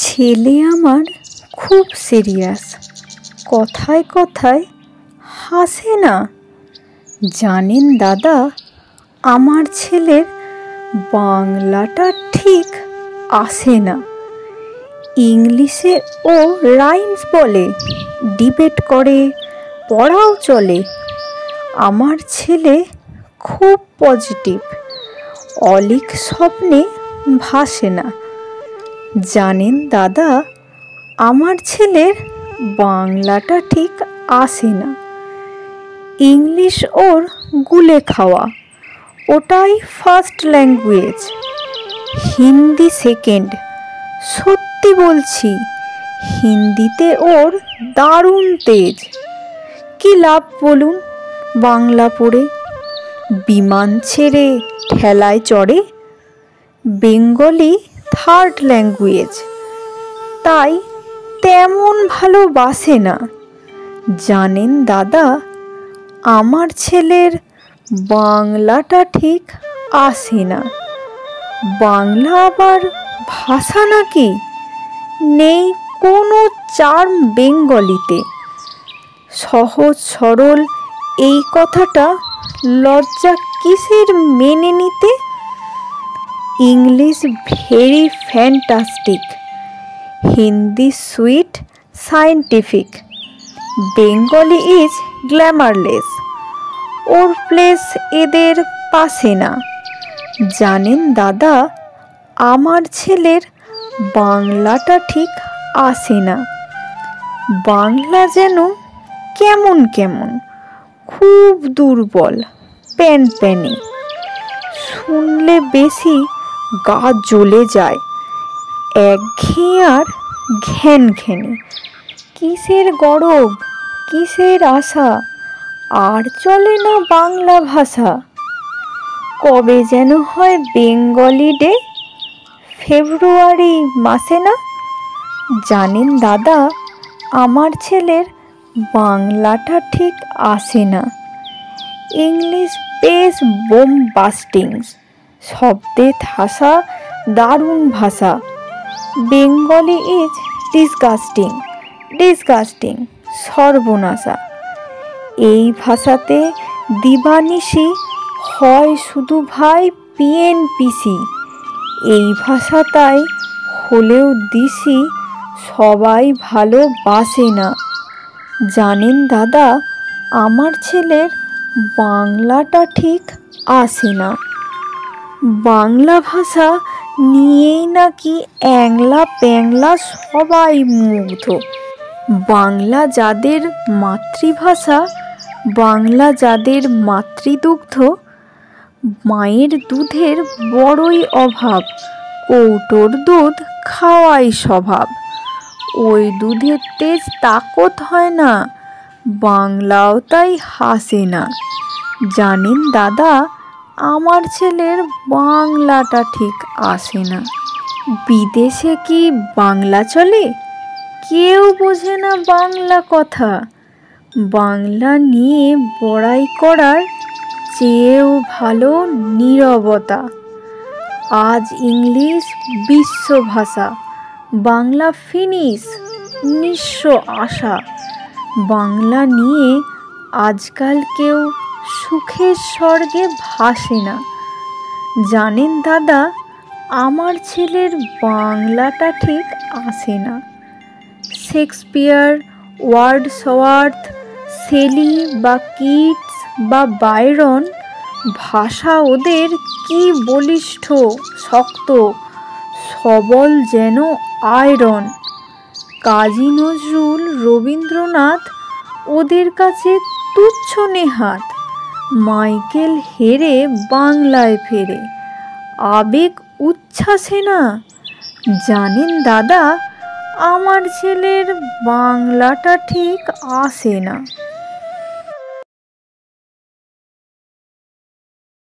ছেলে আমার খুব সিরিয়াস, কথায় কথায় হাসে না। জানেন দাদা, আমার ছেলের বাংলাটা ঠিক আসে না। ইংলিশে ও রাইমস বলে, ডিবেট করে, পড়াও চলে। আমার ছেলে খুব পজিটিভ, অলিক স্বপ্নে ভাসে না। জানেন দাদা, আমার ছেলের বাংলাটা ঠিক আসে না। ইংলিশ ওর গুলে খাওয়া, ওটাই ফার্স্ট ল্যাঙ্গুয়েজ। হিন্দি সেকেন্ড। সত্যি বলছি, হিন্দিতে ওর দারুণ তেজ। কি লাভ বলুন বাংলা পড়ে? বিমান ছেড়ে ঠেলায় চড়ে। বেঙ্গলি থার্ড ল্যাঙ্গুয়েজ, তাই তেমন ভালোবাসে না। জানেন দাদা, আমার ছেলের বাংলাটা ঠিক আসে না। বাংলা আবার ভাষা নাকি? নেই কোনো চার্ম বেঙ্গলিতে। সহজ সরল এই কথাটা লজ্জা কিসের মেনে নিতে? English very fantastic, Hindi sweet scientific, Bengali is glamourless. Or place এদের পাশে না। জানেন দাদা, আমার ছেলের বাংলাটা ঠিক আসে না। বাংলা যেন কেমন কেমন, খুব দুর্বল, প্যানপ্যানে। শুনলে বেশি গা জ্বলে যায়, একঘেয়ে আর ঘ্যান ঘ্যানে। কিসের গরব, কিসের আশা, আর চলে না বাংলা ভাষা। কবে যেন হয় বেঙ্গলি ডে, ফেব্রুয়ারি মাসে না? জানেন দাদা, আমার ছেলের বাংলাটা ঠিক আসে না। ইংলিশ বেশ বোমবাস্টিংস, শব্দে ঠাসা দারুণ ভাষা। বেঙ্গলি ইজ ডিসগাস্টিং, ডিসগাস্টিং, সর্বনাশা। এই ভাষাতে দিবানিশি হয় শুধু ভাই পিএনপিসি। এই ভাষাটাই হলেও দিশি, সবাই ভালোবাসে না। জানেন দাদা, আমার ছেলের বাংলাটা ঠিক আসে না। বাংলা ভাষা নিয়েই নাকি অ্যাংলা প্যাংলা সবাই মুগ্ধ। বাংলা যাদের মাতৃভাষা, বাংলা যাদের মাতৃদুগ্ধ, মায়ের দুধের বড়ই অভাব, কৌটোর দুধ খাওয়াই স্বভাব। ওই দুধের তেজ তাকত হয় না, বাংলাও তাই হাসে না। জানেন দাদা, আমার ছেলের বাংলাটা ঠিক আসে না। বিদেশে কি বাংলা চলে? কেউ বোঝে না বাংলা কথা। বাংলা নিয়ে বড়াই করার চেয়েও ভালো নীরবতা। আজ ইংলিশ বিশ্বভাষা, বাংলা ফিনিশ, নিঃস্ব আশা। বাংলা নিয়ে আজকাল কেউ সুখের স্বর্গে ভাসে না। জানেন দাদা, আমার ছেলের বাংলাটা ঠিক আসে না। শেক্সপিয়ার, ওয়ার্ডসওয়ার্থ, শেলি বা কিটস বা বাইরন, ভাষা ওদের কি বলিষ্ঠ, শক্ত, সবল যেন আয়রন। কাজী নজরুল, রবীন্দ্রনাথ ওদের কাছে তুচ্ছ নেহাত। মাইকেল হেরে বাংলায় ফেরে, আবেগ উচ্ছ্বাসে না। জানেন দাদা, আমার ছেলের বাংলাটা ঠিক আসে না।